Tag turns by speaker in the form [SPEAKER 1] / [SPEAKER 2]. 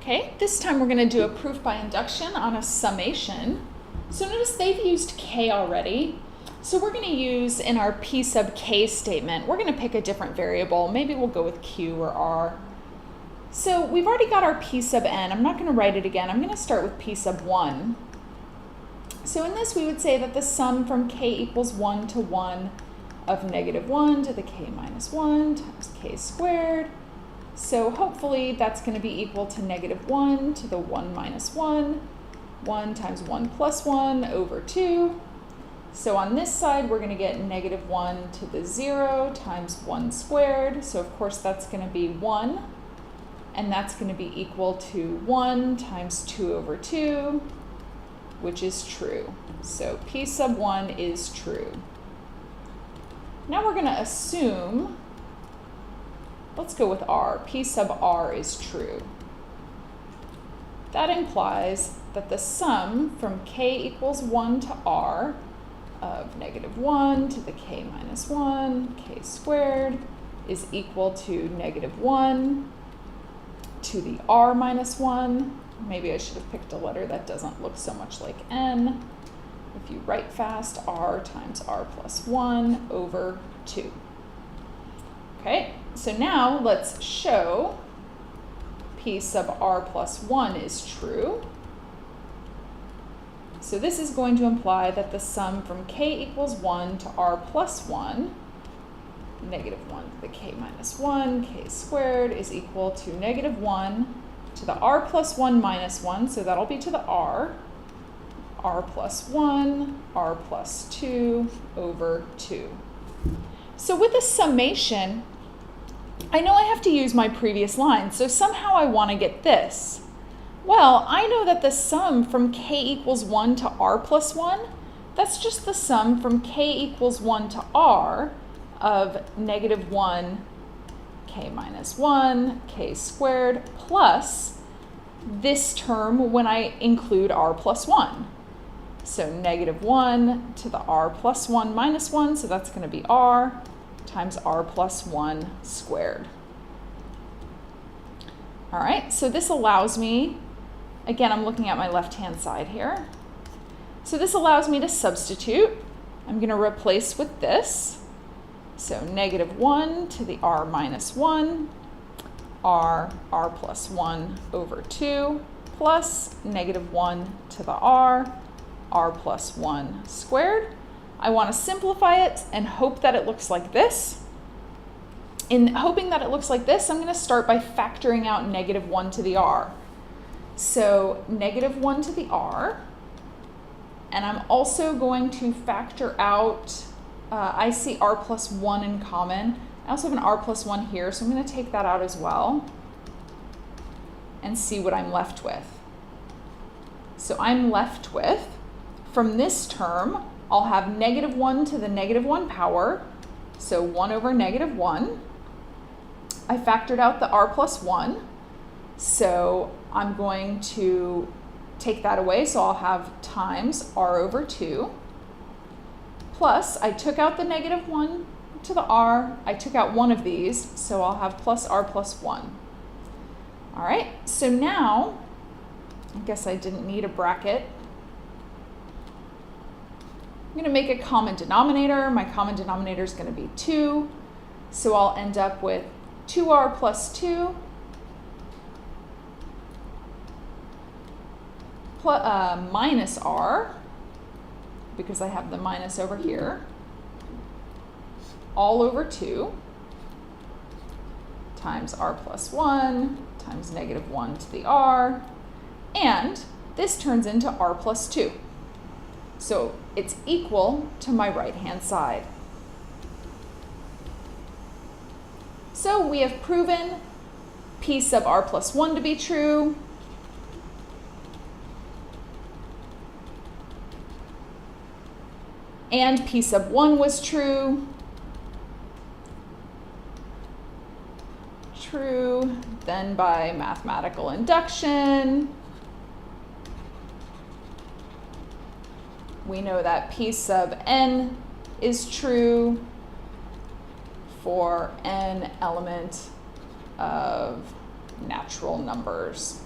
[SPEAKER 1] Okay, this time we're going to do a proof by induction on a summation. So notice they've used k already. So we're going to use in our p sub k statement, we're going to pick a different variable. Maybe we'll go with q or r. So we've already got our p sub n. I'm not going to write it again. I'm going to start with p sub 1. So in this we would say that the sum from k equals 1 to 1 of negative 1 to the k minus 1 times k squared. So hopefully that's going to be equal to negative 1 to the 1 minus 1, 1 times 1 plus 1 over 2. So on this side we're going to get negative 1 to the 0 times 1 squared. So of course that's going to be 1. And that's going to be equal to 1 times 2 over 2, which is true. So p sub 1 is true. Now we're going to assume, let's go with r. P sub r is true. That implies that the sum from k equals 1 to r of negative 1 to the k minus 1, k squared, is equal to negative 1 to the r minus 1. Maybe I should have picked a letter that doesn't look so much like n. If you write fast, r times r plus 1 over 2. Okay, so now let's show p sub r plus 1 is true. So this is going to imply that the sum from k equals 1 to r plus 1, negative 1 to the k minus 1, k squared, is equal to negative 1 to the r plus 1 minus 1, so that'll be to the r plus 1, r plus 2 over 2. So with a summation, I know I have to use my previous line, so somehow I want to get this. Well, I know that the sum from k equals 1 to r plus 1, that's just the sum from k equals 1 to r of negative 1, k minus 1, k squared, plus this term when I include r plus 1. So negative 1 to the r plus 1 minus 1, so that's going to be r times r plus 1 squared. All right, so this allows me, again, I'm looking at my left-hand side here. So this allows me to substitute. I'm going to replace with this. So negative 1 to the r minus 1, r plus 1 over 2, plus negative 1 to the r plus 1 squared. I want to simplify it and hope that it looks like this. In hoping that it looks like this, I'm going to start by factoring out negative 1 to the r. So negative 1 to the r, and I'm also going to factor out, I see r plus 1 in common. I also have an r plus 1 here, so I'm going to take that out as well and see what I'm left with. So I'm left with, from this term, I'll have negative 1 to the negative 1 power, so 1 over negative 1. I factored out the r plus 1, so I'm going to take that away, so I'll have times r over 2. Plus, I took out the negative 1 to the r. I took out one of these, so I'll have plus r plus 1. All right, so now, I guess I didn't need a bracket. I'm going to make a common denominator. My common denominator is going to be 2. So I'll end up with 2r plus 2 minus r, because I have the minus over here, all over 2 times r plus 1 times negative 1 to the r, and this turns into r plus 2. So it's equal to my right-hand side. So we have proven p sub r plus 1 to be true. And p sub 1 was true. True. Then by mathematical induction, we know that p sub n is true for n element of natural numbers.